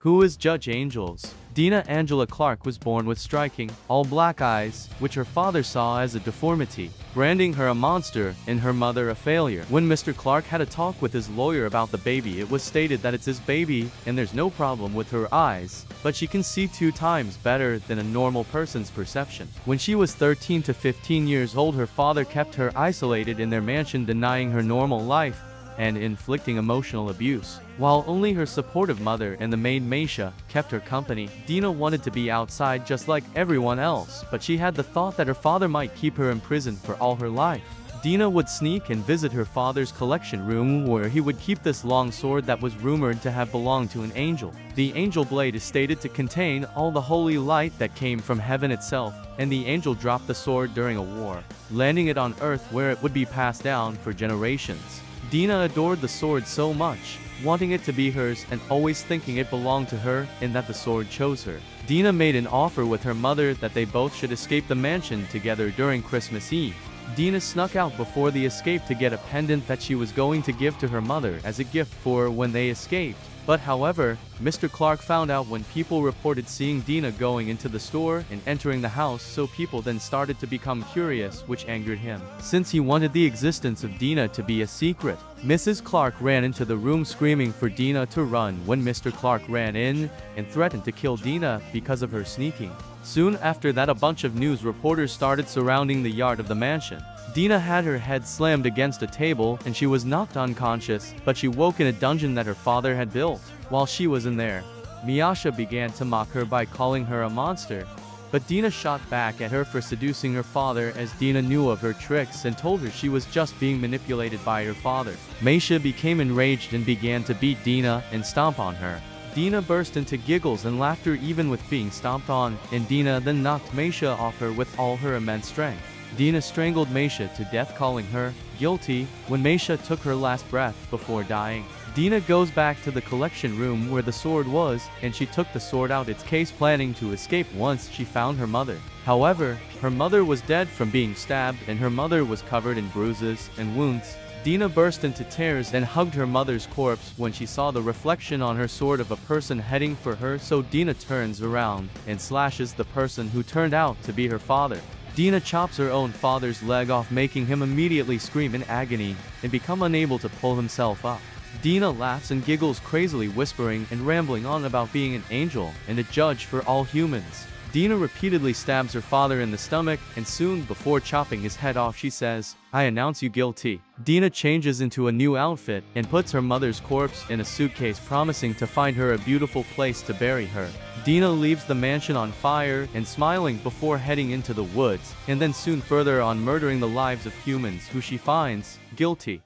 Who is Judge Angels? Dina Angela Clark was born with striking, all-black eyes, which her father saw as a deformity, branding her a monster and her mother a failure. When Mr. Clark had a talk with his lawyer about the baby, it was stated that it's his baby and there's no problem with her eyes, but she can see 2 times better than a normal person's perception. When she was 13 to 15 years old, her father kept her isolated in their mansion, denying her normal life and inflicting emotional abuse. While only her supportive mother and the maid Maisha kept her company, Dina wanted to be outside just like everyone else, but she had the thought that her father might keep her in prison for all her life. Dina would sneak and visit her father's collection room, where he would keep this long sword that was rumored to have belonged to an angel. The angel blade is stated to contain all the holy light that came from heaven itself, and the angel dropped the sword during a war, landing it on earth where it would be passed down for generations. Dina adored the sword so much, wanting it to be hers and always thinking it belonged to her and that the sword chose her. Dina made an offer with her mother that they both should escape the mansion together during Christmas Eve. Dina snuck out before the escape to get a pendant that she was going to give to her mother as a gift for when they escaped. But however, Mr. Clark found out when people reported seeing Dina going into the store and entering the house, so people then started to become curious, which angered him. Since he wanted the existence of Dina to be a secret, Mrs. Clark ran into the room screaming for Dina to run when Mr. Clark ran in and threatened to kill Dina because of her sneaking. Soon after that, a bunch of news reporters started surrounding the yard of the mansion. Dina had her head slammed against a table and she was knocked unconscious, but she woke in a dungeon that her father had built. While she was in there, Miyasha began to mock her by calling her a monster. But Dina shot back at her for seducing her father, as Dina knew of her tricks and told her she was just being manipulated by her father. Maisha became enraged and began to beat Dina and stomp on her. Dina burst into giggles and laughter even with being stomped on, and Dina then knocked Maisha off her with all her immense strength. Dina strangled Maisha to death, calling her guilty when Maisha took her last breath before dying. Dina goes back to the collection room where the sword was, and she took the sword out its case, planning to escape once she found her mother. However, her mother was dead from being stabbed and her mother was covered in bruises and wounds. Dina burst into tears and hugged her mother's corpse when she saw the reflection on her sword of a person heading for her, so Dina turns around and slashes the person who turned out to be her father. Dina chops her own father's leg off, making him immediately scream in agony and become unable to pull himself up. Dina laughs and giggles crazily, whispering and rambling on about being an angel and a judge for all humans. Dina repeatedly stabs her father in the stomach, and soon before chopping his head off she says, "I announce you guilty." Dina changes into a new outfit and puts her mother's corpse in a suitcase, promising to find her a beautiful place to bury her. Dina leaves the mansion on fire and smiling before heading into the woods, and then soon further on murdering the lives of humans who she finds guilty.